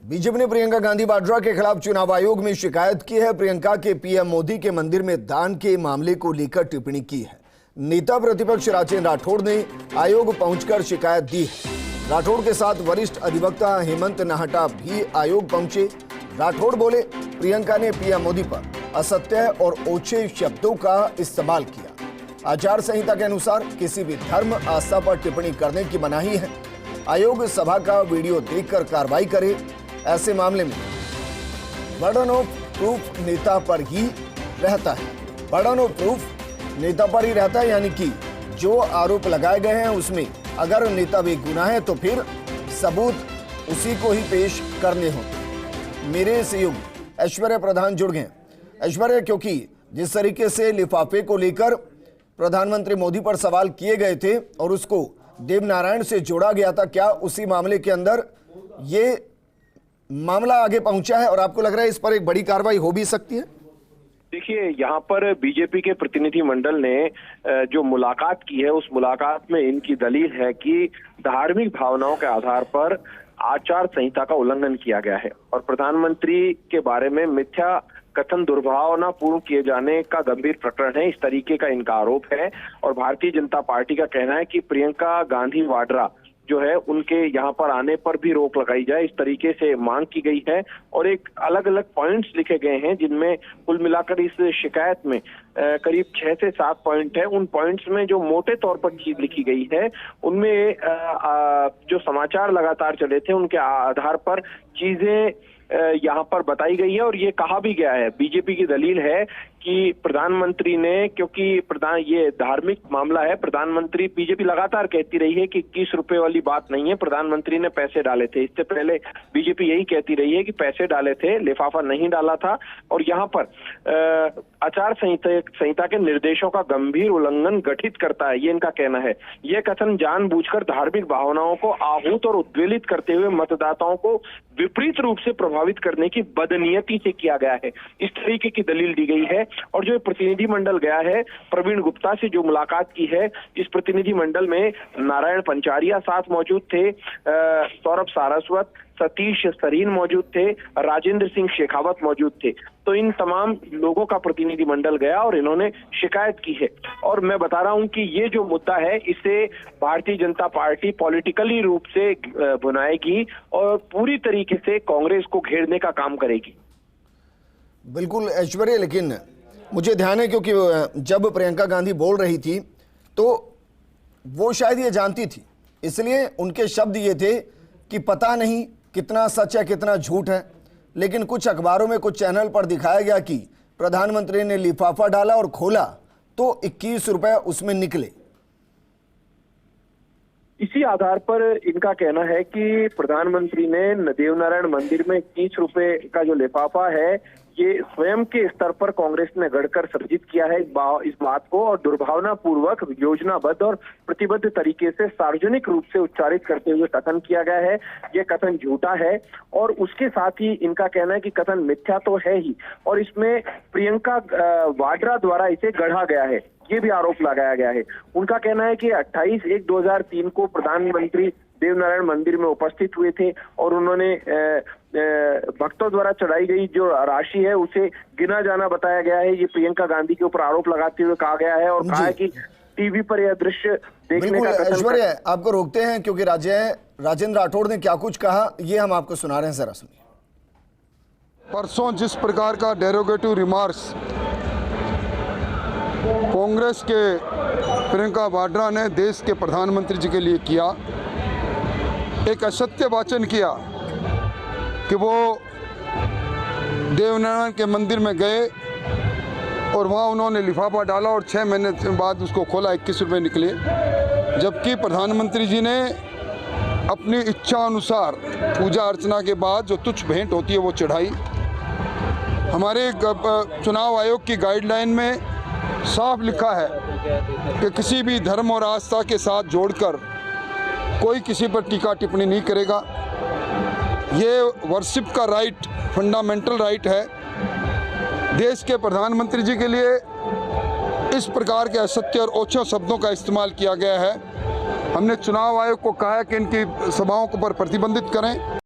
BJP ने प्रियंका गांधी वाड्रा के खिलाफ चुनाव आयोग में शिकायत की है। प्रियंका के पीएम मोदी के मंदिर में दान के मामले को लेकर टिप्पणी की है। नेता प्रतिपक्ष राजेंद्र राठौड़ ने आयोग पहुंचकर शिकायत दी है। राठौड़ के साथ वरिष्ठ अधिवक्ता हेमंत नाहटा भी आयोग पहुंचे। राठौड़ बोले, प्रियंका ने पीएम मोदी पर असत्य और ओछे शब्दों का इस्तेमाल किया। आचार संहिता के अनुसार किसी भी धर्म आस्था पर टिप्पणी करने की मनाही है। आयोग सभा का वीडियो देखकर कार्रवाई करे। ऐसे मामले में बर्डन ऑफ प्रूफ नेता पर ही रहता है। बर्डन ऑफ प्रूफ नेता पर ही रहता है, यानी कि जो आरोप लगाए गए हैं उसमें अगर नेता बेगुनाह है तो फिर सबूत उसी को ही पेश करने होंगे। मेरे सहयोगी ऐश्वर्या प्रधान जुड़ गए। ऐश्वर्या, क्योंकि जिस तरीके से लिफाफे को लेकर प्रधानमंत्री मोदी पर सवाल किए गए थे और उसको देवनारायण से जोड़ा गया था, क्या उसी मामले के अंदर ये मामला आगे पहुंचा है और आपको लग रहा है इस पर एक बड़ी कार्रवाई हो भी सकती है? देखिए, यहाँ पर बीजेपी के प्रतिनिधि मंडल ने जो मुलाकात की है, उस मुलाकात में इनकी दलील है कि धार्मिक भावनाओं के आधार पर आचार संहिता का उल्लंघन किया गया है और प्रधानमंत्री के बारे में मिथ्या कथन दुर्भावनापूर्ण किए जाने का गंभीर प्रकरण है। इस तरीके का इनका आरोप है और भारतीय जनता पार्टी का कहना है कि प्रियंका गांधी वाड्रा जो है उनके यहाँ पर आने पर भी रोक लगाई जाए, इस तरीके से मांग की गई है और एक अलग अलग पॉइंट्स लिखे गए हैं जिनमें कुल मिलाकर इस शिकायत में करीब 6 से 7 पॉइंट है। उन पॉइंट्स में जो मोटे तौर पर चीज लिखी गई है उनमें जो समाचार लगातार चले थे उनके आधार पर चीजें यहाँ पर बताई गई है और ये कहा भी गया है। बीजेपी की दलील है कि प्रधानमंत्री ने, क्योंकि ये धार्मिक मामला है, प्रधानमंत्री, बीजेपी लगातार कहती रही है कि 21 रुपए वाली बात नहीं है, प्रधानमंत्री ने पैसे डाले थे। इससे पहले बीजेपी यही कहती रही है कि पैसे डाले थे, लिफाफा नहीं डाला था और यहाँ पर आचार संहिता के निर्देशों का गंभीर उल्लंघन गठित करता है, ये इनका कहना है। यह कथन जानबूझकर धार्मिक भावनाओं को आहूत और उद्वेलित करते हुए मतदाताओं को विपरीत रूप से प्रभावित करने की बदनीयती से किया गया है, इस तरीके की दलील दी गई है। और जो प्रतिनिधि मंडल गया है, प्रवीण गुप्ता से जो मुलाकात की है, इस प्रतिनिधि मंडल में नारायण पंचारिया साथ मौजूद थे, सौरभ सारस्वत, सतीश सरीन मौजूद थे, राजेंद्र सिंह शेखावत मौजूद थे। तो इन तमाम लोगों का प्रतिनिधि मंडल गया और इन्होंने शिकायत की है। और मैं बता रहा हूं कि ये जो मुद्दा है इसे भारतीय जनता पार्टी पॉलिटिकली रूप से भुनाएगी और पूरी तरीके से कांग्रेस को घेरने का काम करेगी। बिल्कुल ऐश्वर्या, लेकिन मुझे ध्यान है क्योंकि जब प्रियंका गांधी बोल रही थी तो वो शायद ये जानती थी, इसलिए उनके शब्द ये थे कि पता नहीं कितना सच है कितना झूठ है, लेकिन कुछ अखबारों में कुछ चैनल पर दिखाया गया कि प्रधानमंत्री ने लिफाफा डाला और खोला तो 21 रुपए उसमें निकले। इसी आधार पर इनका कहना है कि प्रधानमंत्री ने देवनारायण मंदिर में 21 रुपए का जो लिफाफा है ये स्वयं के स्तर पर कांग्रेस ने गढ़कर सर्जित किया है इस बात को और दुर्भावनापूर्वक, योजनाबद्ध और प्रतिबद्ध तरीके से सार्वजनिक रूप से उच्चारित करते हुए कथन किया गया है। ये कथन झूठा है और उसके साथ ही इनका कहना है कि कथन मिथ्या तो है ही और इसमें प्रियंका वाड्रा द्वारा इसे गढ़ा गया है, ये भी आरोप लगाया गया है। उनका कहना है कि 28/1/2003 को प्रधानमंत्री देवनारायण मंदिर में उपस्थित हुए थे और उन्होंने भक्तों द्वारा चढ़ाई गई जो राशि है उसे गिना जाना बताया गया है। ये प्रियंका गांधी के ऊपर आरोप लगाते हुए कहा गया है और कहा है कि टीवी पर यह दृश्य देखने का ऐश्वर्या, आपको रोकते हैं क्योंकि राजेंद्र राठौड़ ने क्या कुछ कहा ये हम आपको सुना रहे हैं, जरा सुनिए। परसों जिस प्रकार का डेरोगेटिव रिमार्क्स कांग्रेस के प्रियंका वाड्रा ने देश के प्रधानमंत्री जी के लिए किया, एक असत्य वाचन किया कि वो देवनारायण के मंदिर में गए और वहाँ उन्होंने लिफाफा डाला और 6 महीने बाद उसको खोला, 21 रुपये निकले, जबकि प्रधानमंत्री जी ने अपनी इच्छा अनुसार पूजा अर्चना के बाद जो तुच्छ भेंट होती है वो चढ़ाई। हमारे चुनाव आयोग की गाइडलाइन में साफ लिखा है कि किसी भी धर्म और आस्था के साथ जोड़कर कोई किसी पर टीका टिप्पणी नहीं करेगा। ये वर्शिप का राइट, फंडामेंटल राइट है। देश के प्रधानमंत्री जी के लिए इस प्रकार के असत्य और ओछे शब्दों का इस्तेमाल किया गया है। हमने चुनाव आयोग को कहा है कि इनकी सभाओं को पर प्रतिबंधित करें।